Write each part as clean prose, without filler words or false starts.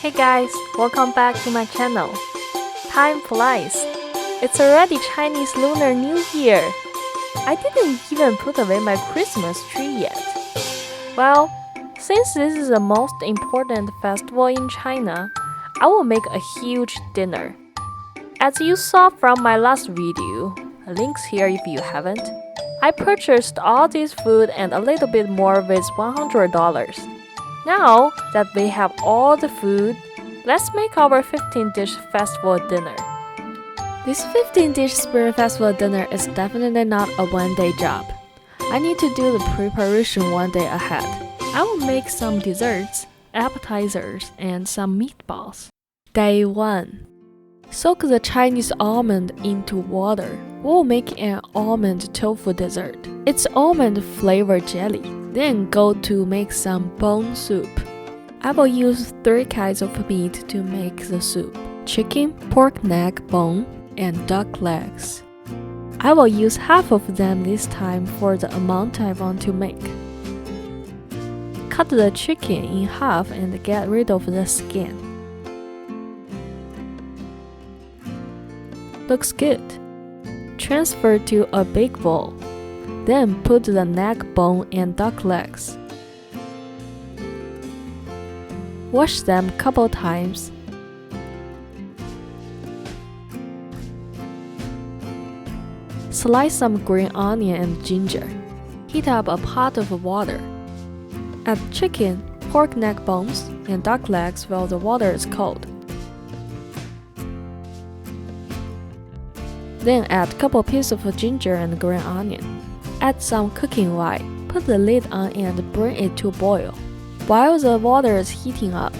Hey guys, welcome back to my channel. Time flies. It's already Chinese Lunar New Year. I didn't even put away my Christmas tree yet. Well, since this is the most important festival in China, I will make a huge dinner. As you saw from my last video, links here if you haven't, I purchased all this food and a little bit more with $100. Now that we have all the food, let's make our 15-dish festival dinner. This 15-dish Spring Festival dinner is definitely not a one-day job. I need to do the preparation one day ahead. I will make some desserts, appetizers, and some meatballs. Day 1. Soak the Chinese almond into water. We'll make an almond tofu dessert. It's almond flavored jelly. Then go to make some bone soup. I will use 3 kinds of meat to make the soup: chicken, pork neck bone, and duck legs. I will use half of them this time for the amount I want to make. Cut the chicken in half and get rid of the skin. Looks good. Transfer to a big bowl. Then put the neck bone and duck legs. Wash them couple times. Slice some green onion and ginger. Heat up a pot of water. Add chicken, pork neck bones, and duck legs while the water is cold. Then add couple pieces of ginger and green onion. Add some cooking oil. Put the lid on and bring it to boil. While the water is heating up,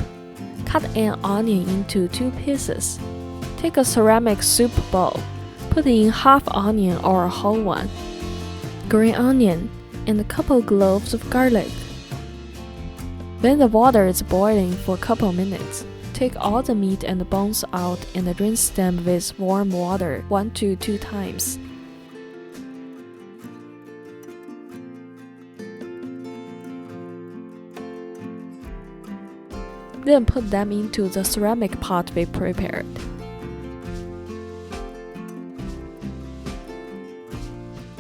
cut an onion into 2 pieces. Take a ceramic soup bowl. Put in half onion or a whole one, green onion, and a couple cloves of garlic. When the water is boiling for a couple minutes, take all the meat and bones out and rinse them with warm water 1 to 2 times. Then put them into the ceramic pot we prepared.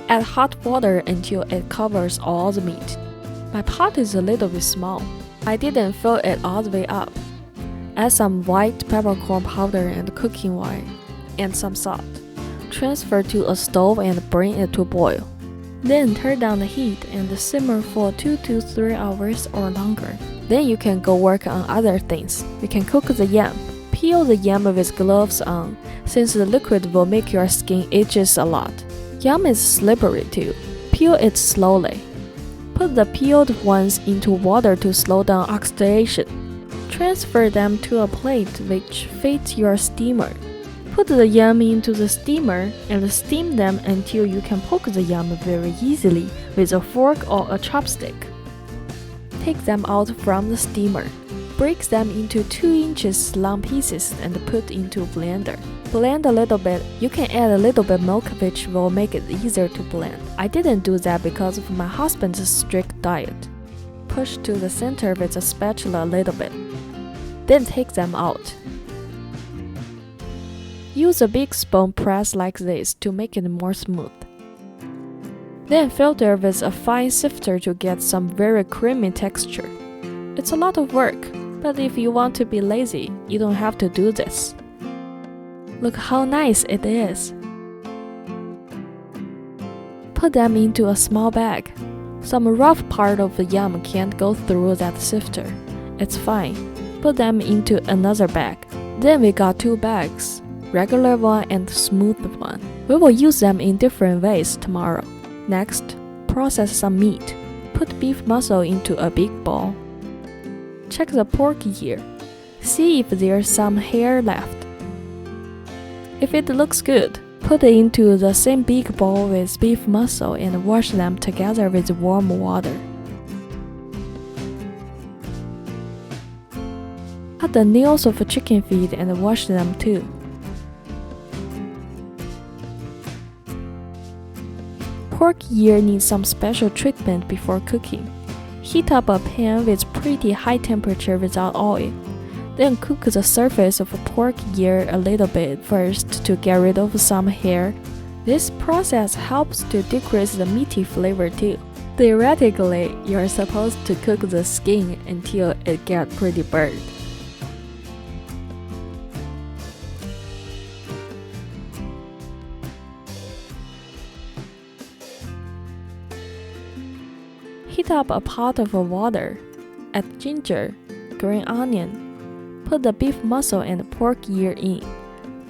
Add hot water until it covers all the meat. My pot is a little bit small. I didn't fill it all the way up. Add some white peppercorn powder and cooking oil, and some salt. Transfer to a stove and bring it to boil. Then turn down the heat and simmer for 2 to 3 hours or longer. Then you can go work on other things. You can cook the yam. Peel the yam with gloves on, since the liquid will make your skin itches a lot. Yam is slippery too. Peel it slowly. Put the peeled ones into water to slow down oxidation. Transfer them to a plate which fits your steamer. Put the yam into the steamer and steam them until you can poke the yam very easily with a fork or a chopstick. Take them out from the steamer. Break them into 2 inches long pieces and put into a blender. Blend a little bit. You can add a little bit milk which will make it easier to blend. I didn't do that because of my husband's strict diet. Push to the center with a spatula a little bit. Then take them out. Use a big spoon press like this to make it more smooth. Then filter with a fine sifter to get some very creamy texture. It's a lot of work, but if you want to be lazy, you don't have to do this. Look how nice it is. Put them into a small bag. Some rough part of the yam can't go through that sifter. It's fine. Put them into another bag. Then we got 2 bags, regular one and smooth one. We will use them in different ways tomorrow. Next, process some meat. Put beef muscle into a big bowl. Check the pork ear. See if there's some hair left. If it looks good, put it into the same big bowl with beef muscle and wash them together with warm water. Cut the nails of chicken feet and wash them too. Pork ear needs some special treatment before cooking. Heat up a pan with pretty high temperature without oil. Then cook the surface of a pork ear a little bit first to get rid of some hair. This process helps to decrease the meaty flavor too. Theoretically, you're supposed to cook the skin until it gets pretty burnt. Heat up a pot of water. Add ginger, green onion. Put the beef muscle and pork ear in.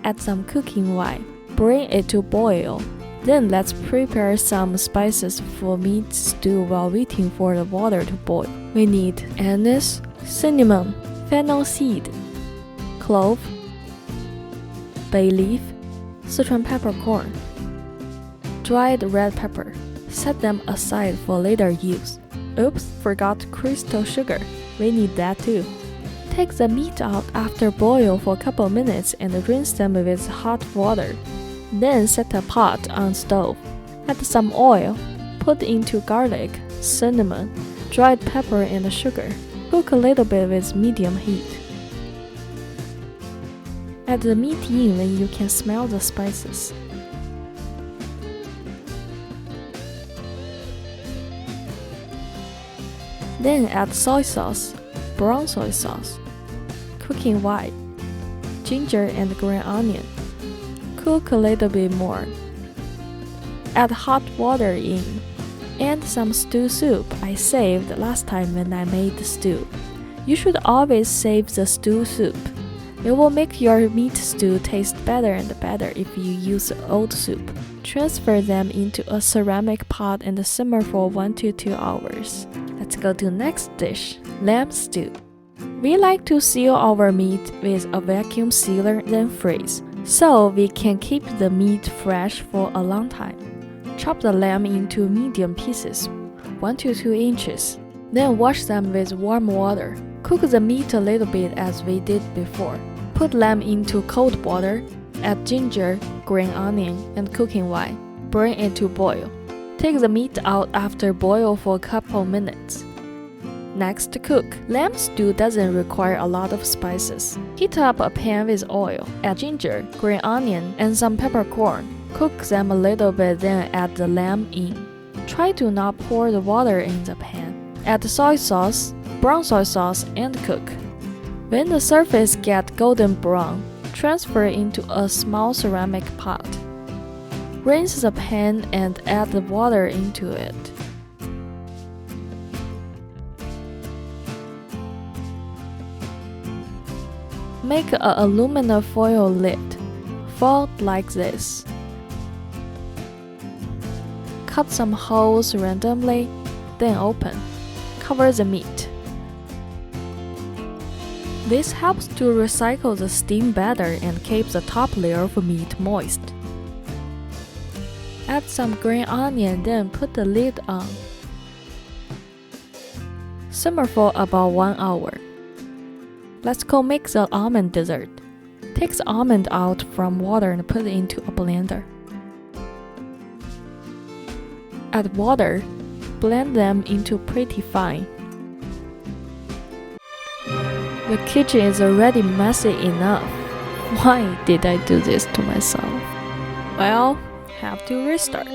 Add some cooking wine. Bring it to boil. Then let's prepare some spices for meat stew while waiting for the water to boil. We need anise, cinnamon, fennel seed, clove, bay leaf, Sichuan peppercorn, dried red pepper. Set them aside for later use. Oops, forgot crystal sugar. We need that too. Take the meat out after boil for a couple minutes and rinse them with hot water. Then set a pot on stove. Add some oil. Put into garlic, cinnamon, dried pepper and sugar. Cook a little bit with medium heat. Add the meat in when you can smell the spices. Then add soy sauce, brown soy sauce, cooking wine, ginger and green onion. Cook a little bit more. Add hot water in. And some stew soup I saved last time when I made the stew. You should always save the stew soup. It will make your meat stew taste better and better if you use old soup. Transfer them into a ceramic pot and simmer for 1 to 2 hours. Let's go to next dish, lamb stew. We like to seal our meat with a vacuum sealer then freeze, so we can keep the meat fresh for a long time. Chop the lamb into medium pieces, 1 to 2 inches. Then wash them with warm water. Cook the meat a little bit as we did before. Put lamb into cold water, add ginger, green onion, and cooking wine. Bring it to boil. Take the meat out after boil for a couple minutes. Next, cook. Lamb stew doesn't require a lot of spices. Heat up a pan with oil. Add ginger, green onion, and some peppercorn. Cook them a little bit, then add the lamb in. Try to not pour the water in the pan. Add soy sauce, brown soy sauce, and cook. When the surface gets golden brown, transfer into a small ceramic pot. Rinse the pan and add the water into it. Make an aluminum foil lid. Fold like this. Cut some holes randomly, then open. Cover the meat. This helps to recycle the steam better and keep the top layer of meat moist. Add some green onion, then put the lid on. Simmer for about 1 hour. Let's go make the almond dessert. Take the almond out from water and put it into a blender. Add water. Blend them into pretty fine. The kitchen is already messy enough. Why did I do this to myself? Well, have to restart.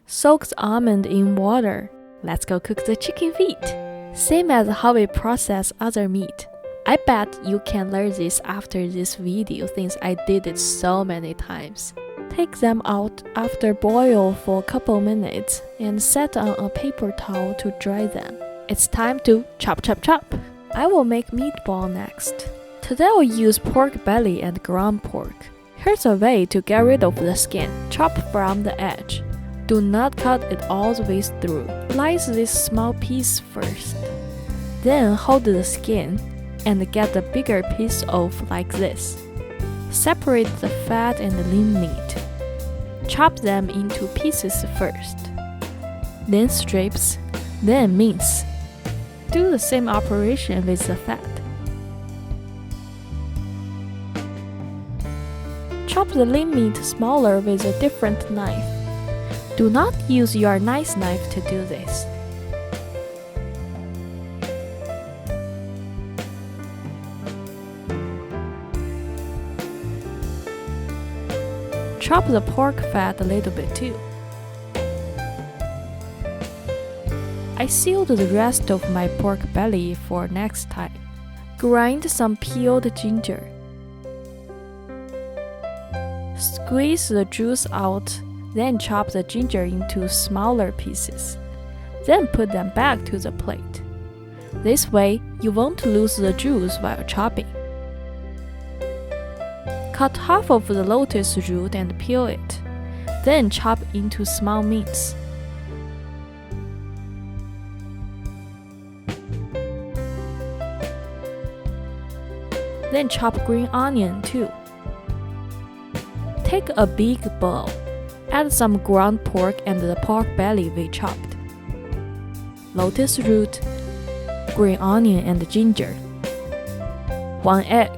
Soak the almond in water. Let's go cook the chicken feet. Same as how we process other meat. I bet you can learn this after this video since I did it so many times. Take them out after boil for a couple minutes and set on a paper towel to dry them. It's time to chop chop chop. I will make meatball next. Today I'll use pork belly and ground pork. Here's a way to get rid of the skin. Chop from the edge. Do not cut it all the way through. Slice this small piece first. Then hold the skin and get the bigger piece off like this. Separate the fat and the lean meat. Chop them into pieces first. Then strips, then mince. Do the same operation with the fat. Chop the lean meat smaller with a different knife. Do not use your nice knife to do this. Chop the pork fat a little bit too. I sealed the rest of my pork belly for next time. Grind some peeled ginger. Squeeze the juice out, then chop the ginger into smaller pieces. Then put them back to the plate. This way, you won't lose the juice while chopping. Cut half of the lotus root and peel it. Then chop into small mince. Then chop green onion too. Take a big bowl. Add some ground pork and the pork belly we chopped. Lotus root, green onion and ginger. 1 egg.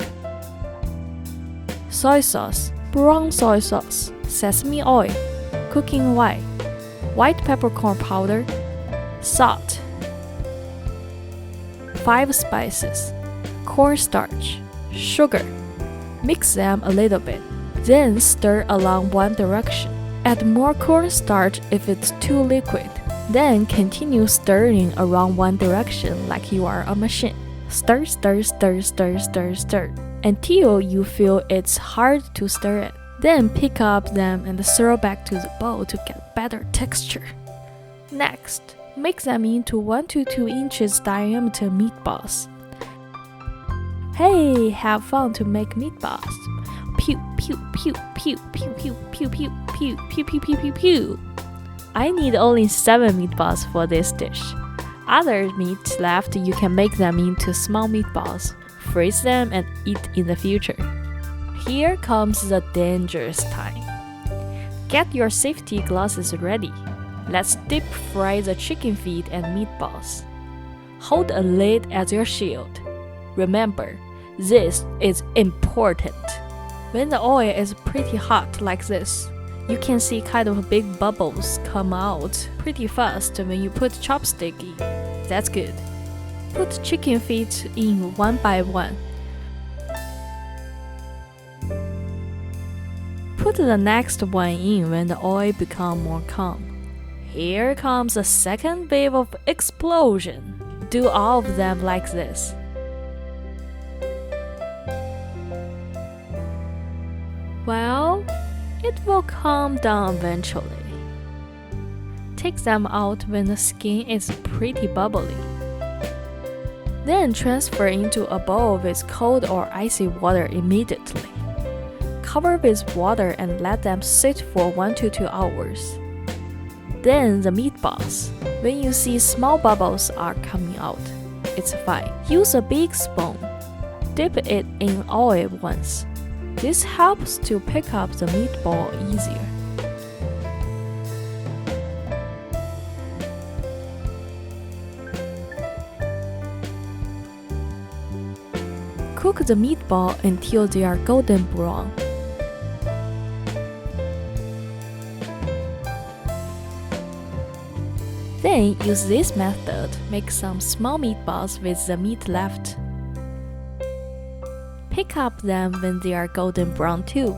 Soy sauce, brown soy sauce, sesame oil, cooking white peppercorn powder, salt. 5 spices, cornstarch, sugar. Mix them a little bit, then stir along one direction. Add more cornstarch if it's too liquid. Then continue stirring around one direction like you are a machine. Stir, stir, stir, stir, stir, stir, until you feel it's hard to stir it. Then pick up them and throw back to the bowl to get better texture. Next, make them into 1 to 2 inches diameter meatballs. Hey, have fun to make meatballs. Pew, pew, pew, pew, pew, pew, pew, pew, pew, pew, pew, pew, pew, pew. I need only 7 meatballs for this dish. Other meat left, you can make them into small meatballs, freeze them and eat in the future. Here comes the dangerous time. Get your safety glasses ready. Let's deep fry the chicken feet and meatballs. Hold a lid as your shield. Remember, this is important. When the oil is pretty hot like this, you can see kind of big bubbles come out pretty fast when you put chopstick in. That's good. Put chicken feet in one by one. Put the next one in when the oil becomes more calm. Here comes a second wave of explosion. Do all of them like this. Well, it will calm down eventually. Take them out when the skin is pretty bubbly. Then transfer into a bowl with cold or icy water immediately. Cover with water and let them sit for 1 to 2 hours. Then the meatballs. When you see small bubbles are coming out, it's fine. Use a big spoon. Dip it in oil once. This helps to pick up the meatball easier. Cook the meatball until they are golden brown. Then use this method, make some small meatballs with the meat left. Pick up them when they are golden brown too.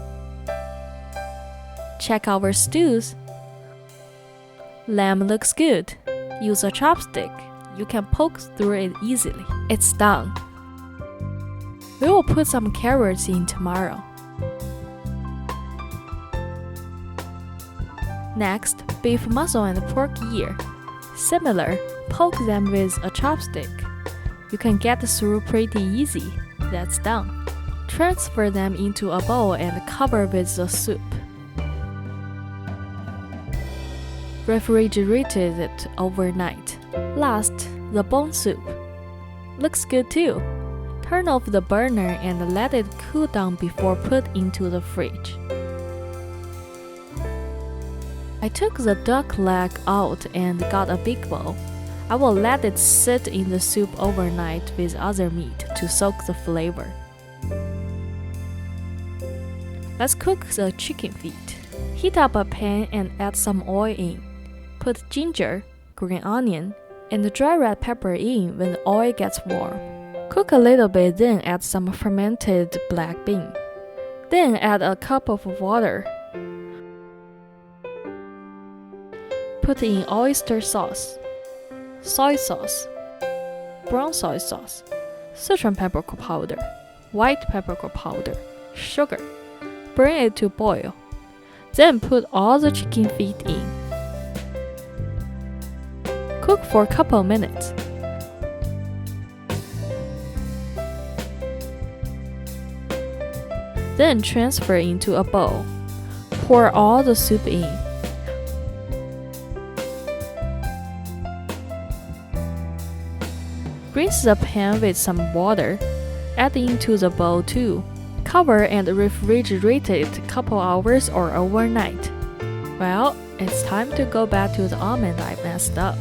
Check our stews. Lamb looks good. Use a chopstick. You can poke through it easily. It's done. We will put some carrots in tomorrow. Next, beef muscle and pork ear. Similar, poke them with a chopstick. You can get through pretty easy. That's done. Transfer them into a bowl and cover with the soup. Refrigerated it overnight. Last, the bone soup. Looks good too. Turn off the burner and let it cool down before put into the fridge. I took the duck leg out and got a big bowl. I will let it sit in the soup overnight with other meat to soak the flavor. Let's cook the chicken feet. Heat up a pan and add some oil in. Put ginger, green onion, and dry red pepper in when the oil gets warm. Cook a little bit, then add some fermented black bean. Then add a cup of water. put in oyster sauce, soy sauce, brown soy sauce, Sichuan peppercorn powder, white peppercorn powder, sugar. Bring it to boil. Then put all the chicken feet in. Cook for a couple minutes. Then transfer into a bowl. Pour all the soup in. Rinse the pan with some water. Add into the bowl too. Cover and refrigerate it a couple hours or overnight. Well, it's time to go back to the almond I messed up.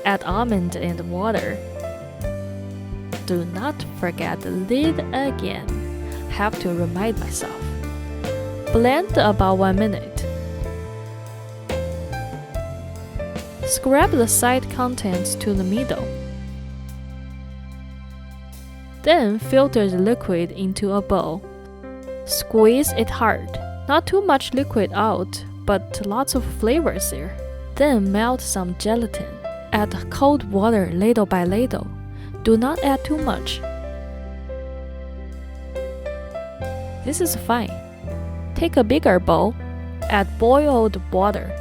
Add almond and water. Do not forget the lid again. Have to remind myself. Blend about 1 minute. Scrape the side contents to the middle. Then filter the liquid into a bowl. Squeeze it hard. Not too much liquid out, but lots of flavors there. Then melt some gelatin. Add cold water ladle by ladle. Do not add too much. This is fine. Take a bigger bowl. Add boiled water.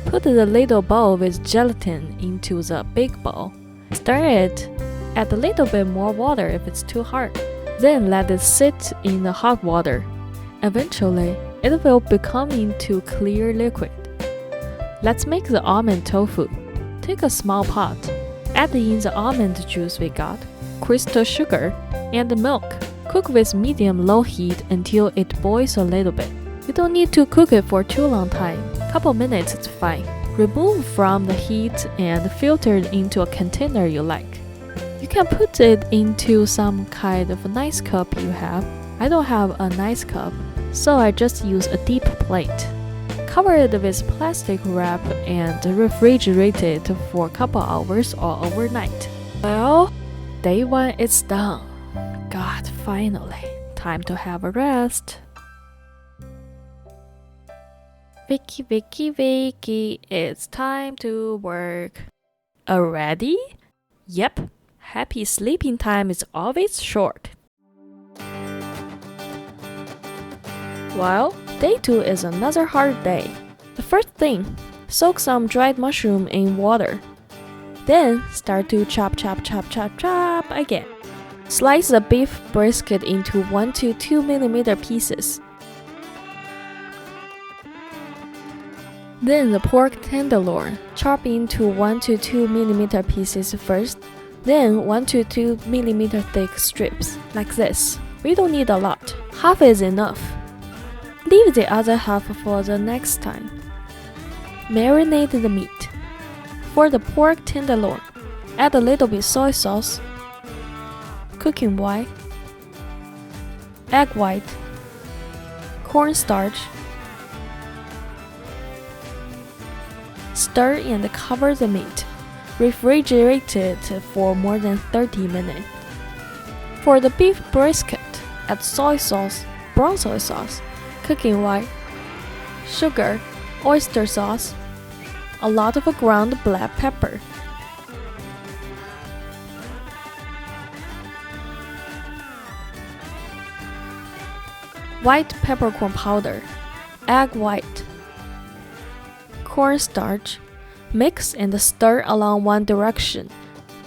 Put the little bowl with gelatin into the big bowl. Stir it. Add a little bit more water if it's too hard. Then let it sit in the hot water. Eventually, it will become into clear liquid. Let's make the almond tofu. Take a small pot. Add in the almond juice we got, crystal sugar, and milk. Cook with medium-low heat until it boils a little bit. You don't need to cook it for too long time. Couple minutes is fine. Remove from the heat and filter it into a container you like. You can put it into some kind of nice cup you have. I don't have a nice cup, so I just use a deep plate. Cover it with plastic wrap and refrigerate it for a couple hours or overnight. Well, day 1 is done. God, finally. Time to have a rest. Vicky, it's time to work. Already? Yep. Happy sleeping time is always short. Well, day 2 is another hard day. The first thing, soak some dried mushroom in water. Then start to chop again. Slice the beef brisket into 1 to 2 mm pieces. Then the pork tenderloin, chop into 1 to 2 mm pieces first, then 1 to 2 mm thick strips, like this. We don't need a lot. Half is enough. Leave the other half for the next time. Marinate the meat. For the pork tenderloin, add a little bit soy sauce, cooking white, egg white, cornstarch. Stir and cover the meat. Refrigerate it for more than 30 minutes. For the beef brisket, add soy sauce, brown soy sauce, cooking white, sugar, oyster sauce, a lot of ground black pepper. White peppercorn powder, egg white, cornstarch. Mix and stir along one direction.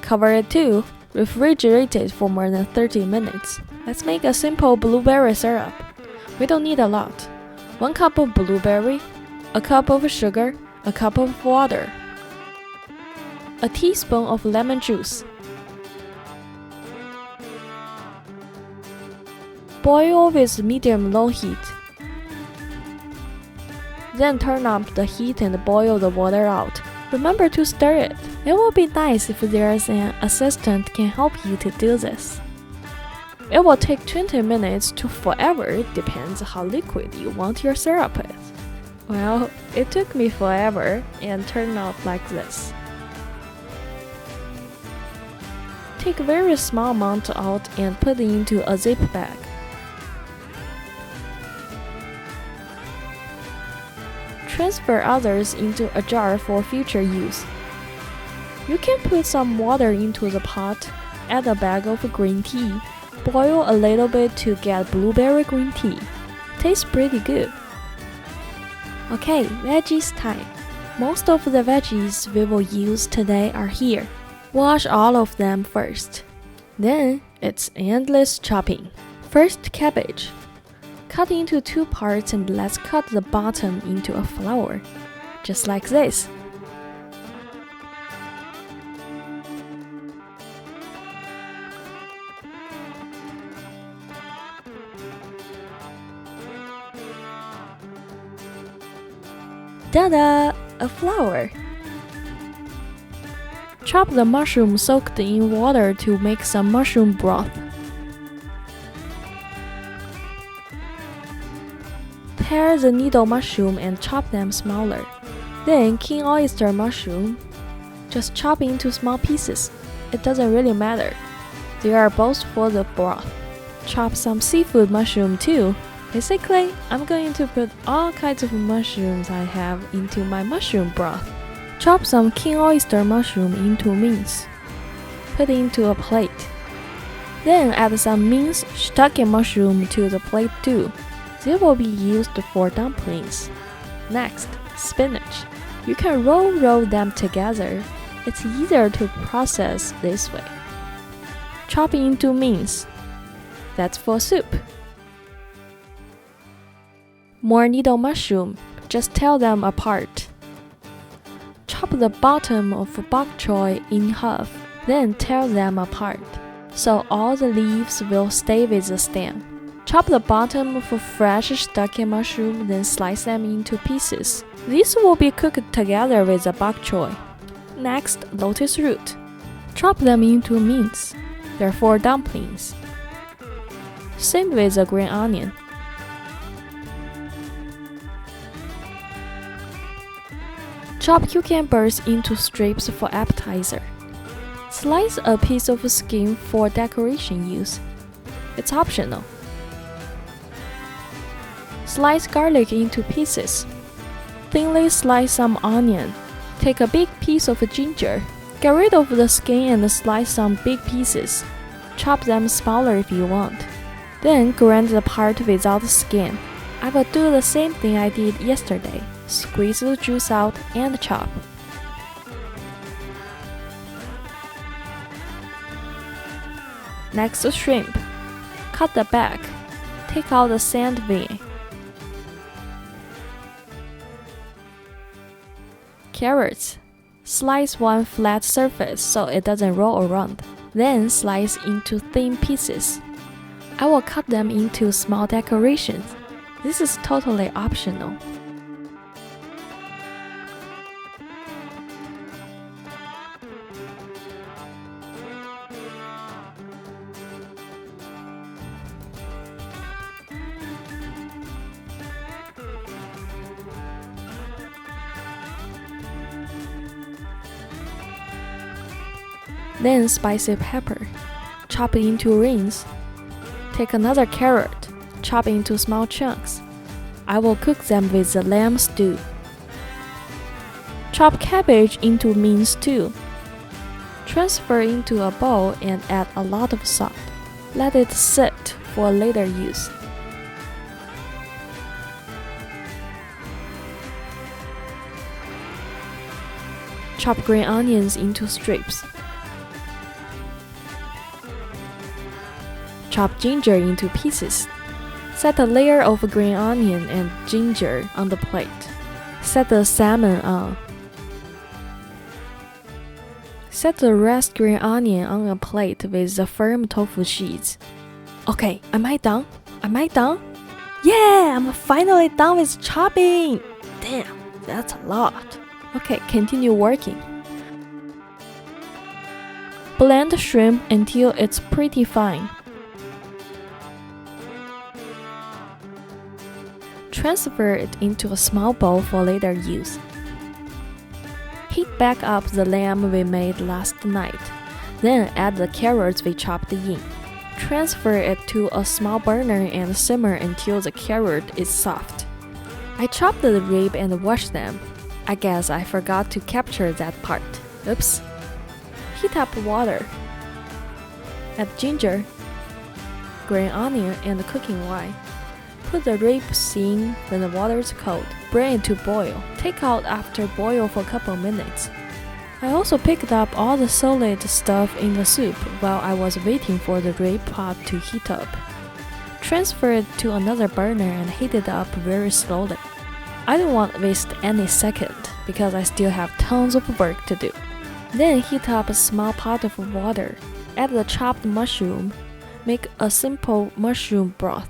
Cover it too. Refrigerate it for more than 30 minutes. Let's make a simple blueberry syrup. We don't need a lot. 1 cup of blueberry, a cup of sugar, a cup of water, a teaspoon of lemon juice. Boil with medium-low heat. Then turn up the heat and boil the water out. Remember to stir it. It will be nice if there's an assistant can help you to do this. It will take 20 minutes to forever, it depends how liquid you want your syrup is. Well, it took me forever and turned out like this. Take a very small amount out and put it into a zip bag. Transfer others into a jar for future use. You can put some water into the pot, add a bag of green tea, boil a little bit to get blueberry green tea. Tastes pretty good. Okay, veggies time. Most of the veggies we will use today are here. Wash all of them first. Then it's endless chopping. First, cabbage. Cut into 2 parts and let's cut the bottom into a flower. Just like this. Ta-da! A flower! Chop the mushroom soaked in water to make some mushroom broth. Pare the needle mushroom and chop them smaller. Then king oyster mushroom. Just chop into small pieces. It doesn't really matter. They are both for the broth. Chop some seafood mushroom too. Basically, I'm going to put all kinds of mushrooms I have into my mushroom broth. Chop some king oyster mushroom into mince. Put into a plate. Then add some minced shiitake mushroom to the plate too. They will be used for dumplings. Next, spinach. You can roll them together. It's easier to process this way. Chop into mince. That's for soup. More needle mushroom. Just tear them apart. Chop the bottom of bok choy in half, then tear them apart, so all the leaves will stay with the stem. Chop the bottom of fresh shiitake mushroom, then slice them into pieces. These will be cooked together with the bok choy. Next, lotus root. Chop them into mince. They're for dumplings. Same with the green onion. Chop cucumbers into strips for appetizer. Slice a piece of skin for decoration use. It's optional. Slice garlic into pieces. Thinly slice some onion. Take a big piece of ginger. Get rid of the skin and slice some big pieces. Chop them smaller if you want. Then grind the part without the skin. I will do the same thing I did yesterday. Squeeze the juice out and chop. Next, shrimp. Cut the back. Take out the sand vein. Carrots. Slice one flat surface so it doesn't roll around. Then slice into thin pieces. I will cut them into small decorations. This is totally optional. Then spicy pepper. Chop it into rings. Take another carrot. Chop into small chunks. I will cook them with the lamb stew. Chop cabbage into mince too. Transfer into a bowl and add a lot of salt. Let it sit for later use. Chop green onions into strips. Chop ginger into pieces. Set a layer of green onion and ginger on the plate. Set the salmon on. Set the rest green onion on a plate with the firm tofu sheets. Okay, am I done? Yeah, I'm finally done with chopping! Damn, that's a lot. Okay, continue working. Blend the shrimp until it's pretty fine. Transfer it into a small bowl for later use. Heat back up the lamb we made last night. Then add the carrots we chopped in. Transfer it to a small burner and simmer until the carrot is soft. I chopped the rib and washed them. I guess I forgot to capture that part. Oops. Heat up water. Add ginger, green onion, and cooking wine. Put the ribs in when the water is cold. Bring it to boil. Take out after boil for a couple minutes. I also picked up all the solid stuff in the soup while I was waiting for the rib pot to heat up. Transfer it to another burner and heat it up very slowly. I don't want to waste any second because I still have tons of work to do. Then heat up a small pot of water. Add the chopped mushroom. Make a simple mushroom broth.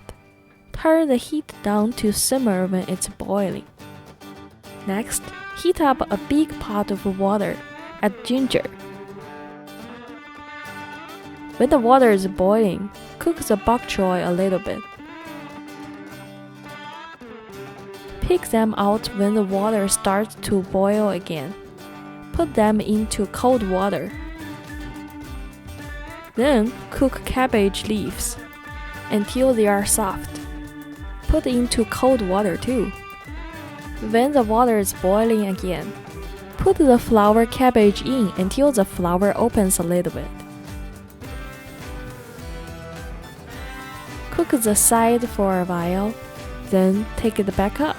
Turn the heat down to simmer when it's boiling. Next, heat up a big pot of water. Add ginger. When the water is boiling, cook the bok choy a little bit. Pick them out when the water starts to boil again. Put them into cold water. Then cook cabbage leaves until they are soft. Put into cold water too. When the water is boiling again, put the flower cabbage in until the flower opens a little bit. Cook the side for a while, then take it back up.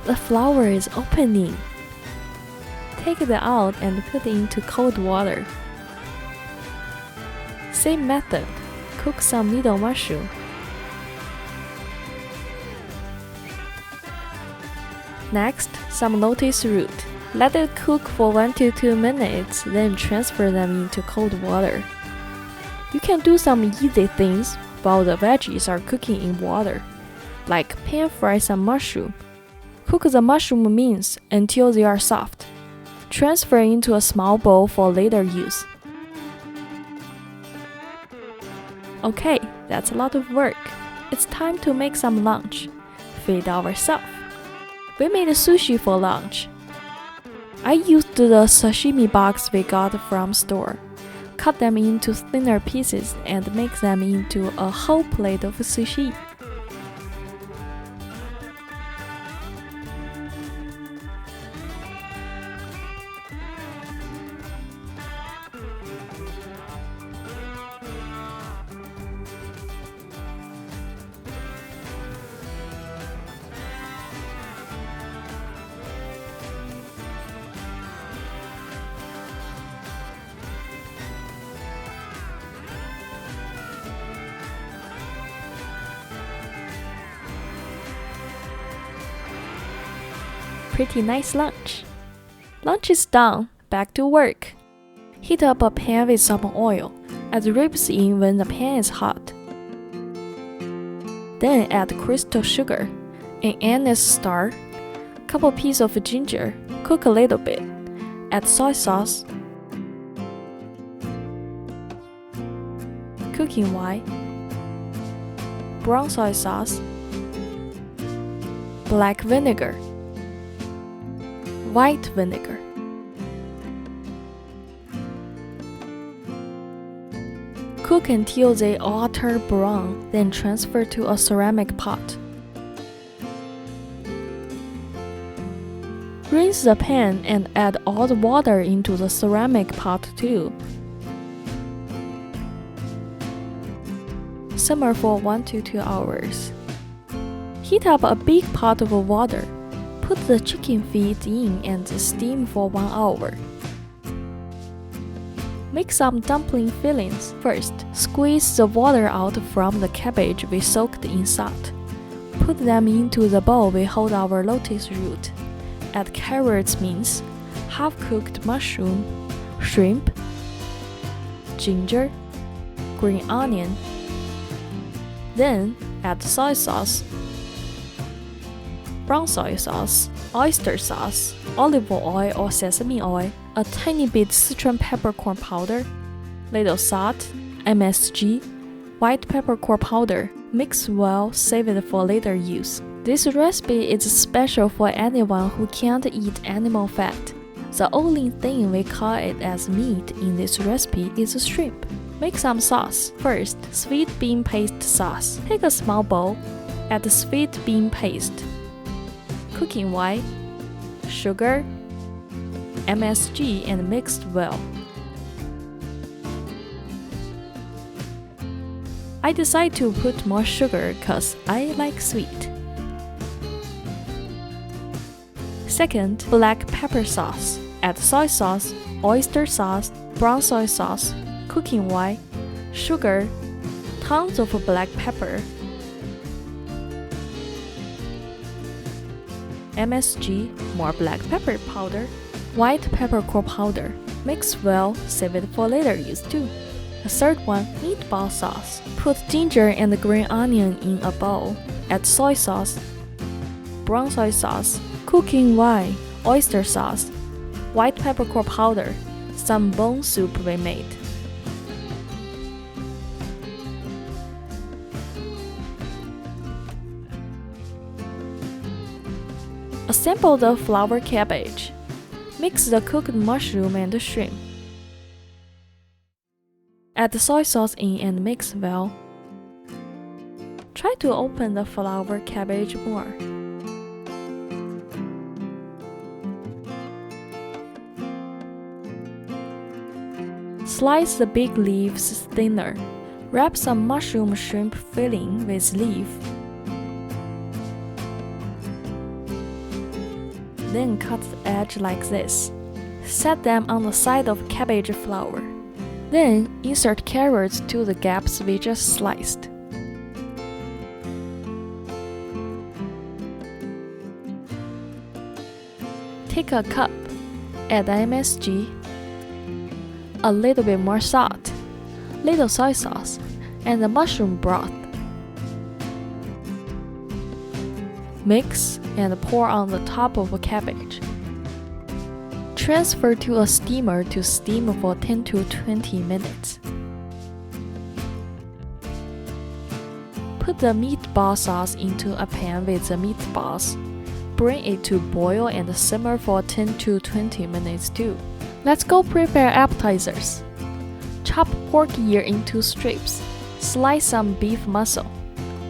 The flower is opening. Take it out and put it into cold water. Same method. Cook some needle mushroom. Next, some lotus root. Let it cook for 1 to 2 minutes, then transfer them into cold water. You can do some easy things while the veggies are cooking in water, like pan fry some mushroom. Cook the mushroom mince until they are soft. Transfer into a small bowl for later use. Okay, that's a lot of work. It's time to make some lunch. Feed ourselves. We made sushi for lunch. I used the sashimi box we got from store. Cut them into thinner pieces and make them into a whole plate of sushi. Pretty nice lunch. Lunch is done. Back to work. Heat up a pan with some oil. Add ribs in when the pan is hot. Then add crystal sugar, an anise star, couple pieces of ginger. Cook a little bit. Add soy sauce, cooking wine, brown soy sauce, black vinegar, white vinegar. Cook until they all turn brown, then transfer to a ceramic pot. Rinse the pan and add all the water into the ceramic pot too. Simmer for 1 to 2 hours. Heat up a big pot of water. Put the chicken feet in and steam for 1 hour. Make some dumpling fillings. First, squeeze the water out from the cabbage we soaked in salt. Put them into the bowl we hold our lotus root. Add carrots mince, half-cooked mushroom, shrimp, ginger, green onion. Then add soy sauce, brown soy sauce, oyster sauce, olive oil or sesame oil, a tiny bit Sichuan peppercorn powder, little salt, MSG, white peppercorn powder. Mix well, save it for later use. This recipe is special for anyone who can't eat animal fat. The only thing we call it as meat in this recipe is shrimp. Make some sauce. First, sweet bean paste sauce. Take a small bowl, add sweet bean paste, cooking oil, sugar, MSG, and mix well. I decide to put more sugar cause I like sweet. Second, black pepper sauce. Add soy sauce, oyster sauce, brown soy sauce, cooking oil, sugar, tons of black pepper, MSG, more black pepper powder, white peppercorn powder. Mix well, save it for later use too. The third one, meatball sauce. Put ginger and green onion in a bowl. Add soy sauce, brown soy sauce, cooking oil, oyster sauce, white peppercorn powder, some bone soup we made. Assemble the flour cabbage. Mix the cooked mushroom and the shrimp. Add the soy sauce in and mix well. Try to open the flour cabbage more. Slice the big leaves thinner. Wrap some mushroom shrimp filling with leaf. Then cut the edge like this. Set them on the side of cabbage flour. Then insert carrots to the gaps we just sliced. Take a cup, add MSG, a little bit more salt, little soy sauce, and the mushroom broth. Mix and pour on the top of a cabbage. Transfer to a steamer to steam for 10 to 20 minutes. Put the meatball sauce into a pan with the meatballs. Bring it to boil and simmer for 10 to 20 minutes too. Let's go prepare appetizers. Chop pork ear into strips. Slice some beef muscle.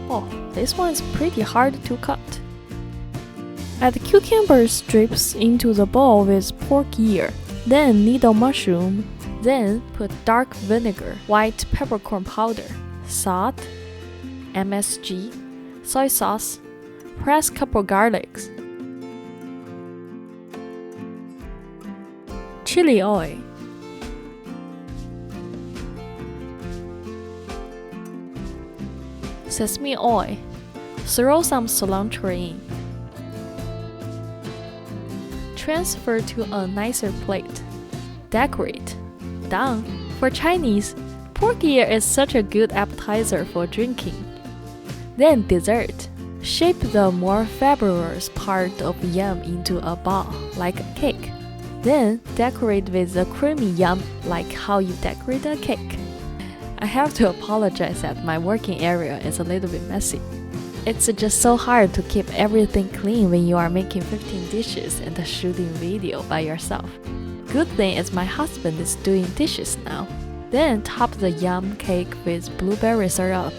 Oh, this one is pretty hard to cut. Add cucumber strips into the bowl with pork ear, then needle mushroom, then put dark vinegar, white peppercorn powder, salt, MSG, soy sauce, press couple garlics, chili oil, sesame oil, throw some cilantro in. Transfer to a nicer plate. Decorate. Done. For Chinese, pork ear is such a good appetizer for drinking. Then dessert. Shape the more fibrous part of yam into a ball, like a cake. Then decorate with the creamy yam like how you decorate a cake. I have to apologize that my working area is a little bit messy. It's just so hard to keep everything clean when you are making 15 dishes and shooting video by yourself. Good thing is my husband is doing dishes now. Then top the yam cake with blueberry syrup.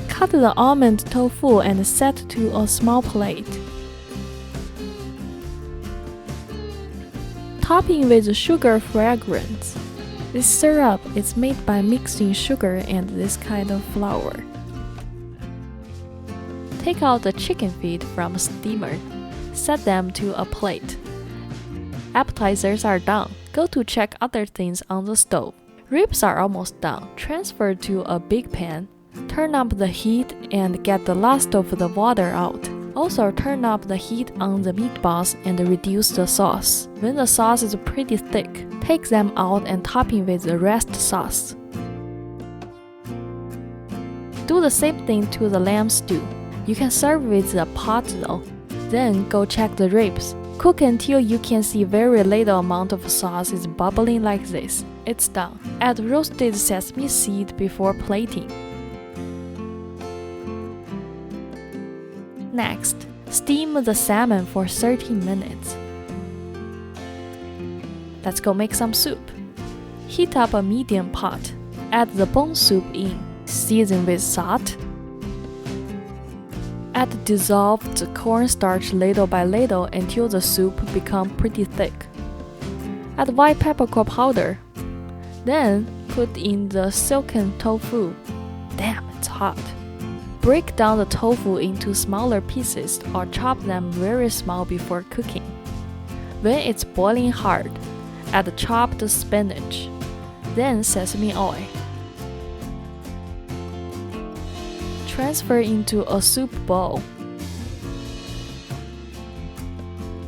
Cut the almond tofu and set to a small plate. Topping with sugar fragrance. This syrup is made by mixing sugar and this kind of flour. Take out the chicken feet from a steamer. Set them to a plate. Appetizers are done. Go to check other things on the stove. Ribs are almost done. Transfer to a big pan. Turn up the heat and get the last of the water out. Also turn up the heat on the meatballs and reduce the sauce. When the sauce is pretty thick, take them out and topping with the rest sauce. Do the same thing to the lamb stew. You can serve with the pot though. Then go check the ribs. Cook until you can see very little amount of sauce is bubbling like this. It's done. Add roasted sesame seed before plating. Next, steam the salmon for 30 minutes. Let's go make some soup. Heat up a medium pot. Add the bone soup in. Season with salt, Add dissolved cornstarch little by little until the soup becomes pretty thick. Add white peppercorn powder. Then put in the silken tofu. Damn, it's hot. Break down the tofu into smaller pieces or chop them very small before cooking. When it's boiling hard, add chopped spinach, then sesame oil. Transfer into a soup bowl.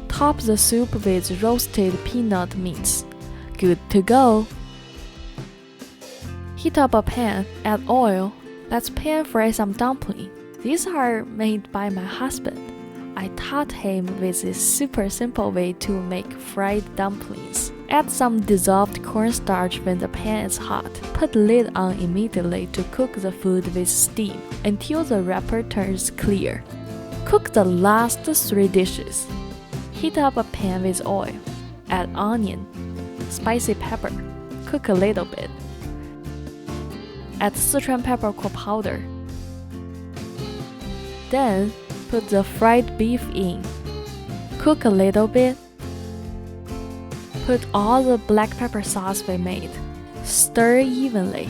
Top the soup with roasted peanut meats. Good to go! Heat up a pan, add oil. Let's pan fry some dumplings. These are made by my husband. I taught him with this super simple way to make fried dumplings. Add some dissolved cornstarch when the pan is hot. Put the lid on immediately to cook the food with steam until the wrapper turns clear. Cook the last 3 dishes. Heat up a pan with oil. Add onion, spicy pepper. Cook a little bit. Add Sichuan peppercorn powder. Then put the fried beef in. Cook a little bit. Put all the black pepper sauce we made. Stir evenly.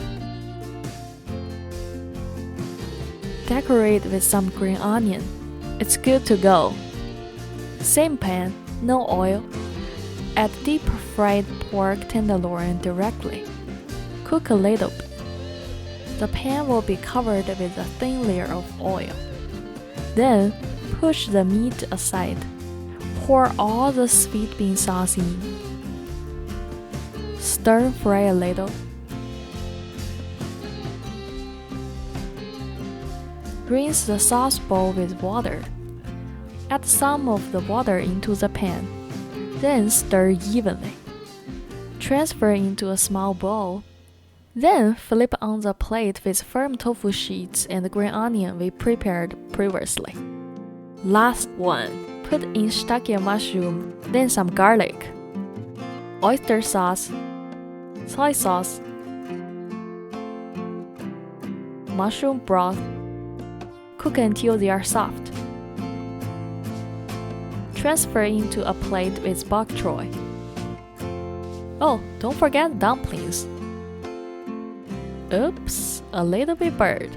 Decorate with some green onion. It's good to go. Same pan, no oil. Add deep fried pork tenderloin directly. Cook a little bit. The pan will be covered with a thin layer of oil. Then push the meat aside. Pour all the sweet bean sauce in. Stir fry a little. Rinse the sauce bowl with water. Add some of the water into the pan. Then stir evenly. Transfer into a small bowl. Then flip on the plate with firm tofu sheets and the green onion we prepared previously. Last one, put in shiitake mushroom, then some garlic, oyster sauce, soy sauce, mushroom broth. Cook until they are soft. Transfer into a plate with bok choy. Oh, don't forget dumplings. Oops, a little bit burnt,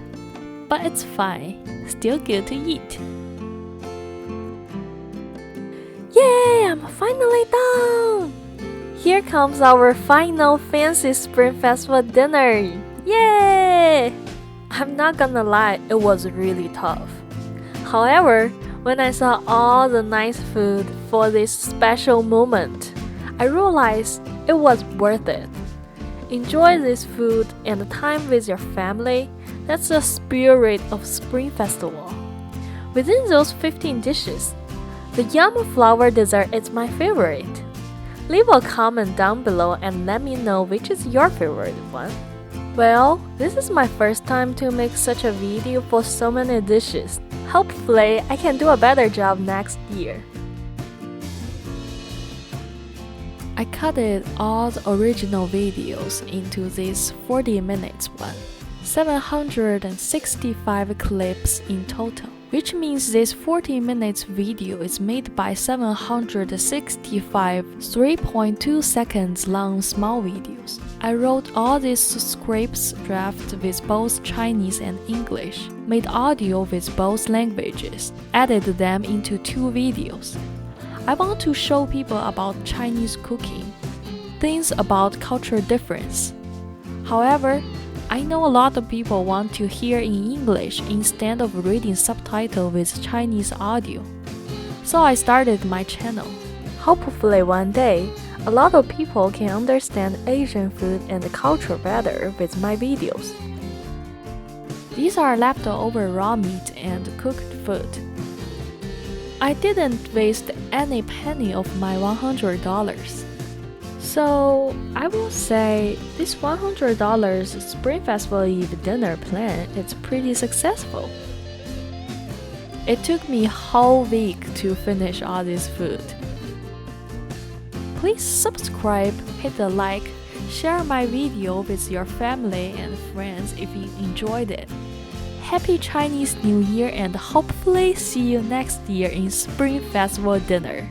but it's fine, still good to eat. Yay, I'm finally done! Here comes our final fancy Spring Festival dinner! Yay! I'm not gonna lie, it was really tough. However, when I saw all the nice food for this special moment, I realized it was worth it. Enjoy this food and the time with your family. That's the spirit of Spring Festival. Within those 15 dishes, the yam flour dessert is my favorite. Leave a comment down below and let me know which is your favorite one. Well, this is my first time to make such a video for so many dishes. Hopefully, I can do a better job next year. I cut all the original videos into this 40 minutes one, 765 clips in total, which means this 40 minutes video is made by 765 3.2 seconds long small videos. I wrote all these scripts draft with both Chinese and English, made audio with both languages, edited them into 2 videos. I want to show people about Chinese cooking, things about cultural difference. However, I know a lot of people want to hear in English instead of reading subtitles with Chinese audio. So I started my channel. Hopefully one day, a lot of people can understand Asian food and the culture better with my videos. These are leftover raw meat and cooked food. I didn't waste any penny of my $100. So I will say this $100 Spring Festival Eve dinner plan is pretty successful. It took me a whole week to finish all this food. Please subscribe, hit the like, share my video with your family and friends if you enjoyed it. Happy Chinese New Year and hopefully see you next year in Spring Festival dinner.